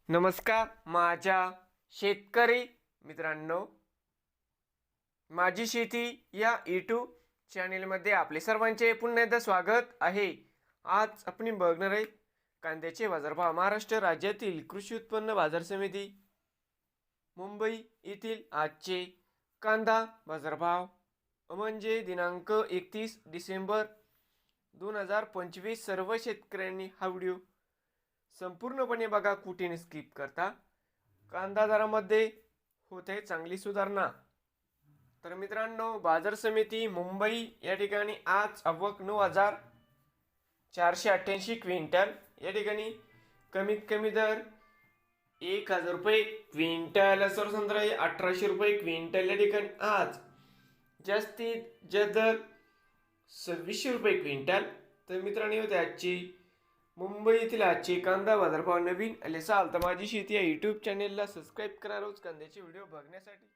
नमस्कार माझ्या शेतकरी मित्रांनो, माझी शेती या यूट्यूब चॅनेलमध्ये आपले सर्वांचे पुन्हा एकदा स्वागत आहे। आज आपण बघणार आहे कांद्याचे बाजारभाव। महाराष्ट्र राज्यातील कृषी उत्पन्न बाजार समिती मुंबई येथील आजचे कांदा बाजारभाव म्हणजे दिनांक 31 डिसेंबर 2025। सर्व शेतकऱ्यांनी हा व्हिडिओ संपूर्णपणे बघा, कुठे स्किप करता। कांदा दरामध्ये होते चांगली सुधारणा। तर मित्रांनो, बाजार समिती मुंबई या ठिकाणी आज आवक 9,488 क्विंटल। या ठिकाणी कमीत कमी दर 1,000 रुपये क्विंटल, सर्वसाधारण 1,800 रुपये क्विंटल। या ठिकाणी आज जास्तीत जास्त दर 2,600 रुपये क्विंटल। तर मित्रांनो, होते आजची मुंबई येथील आजचे कांदा बाजारभाव। नवीन आले असाल तर माझी शेती या यूट्यूब चॅनेलला सबस्क्राईब करा रोज कांद्याचे व्हिडिओ बघण्यासाठी।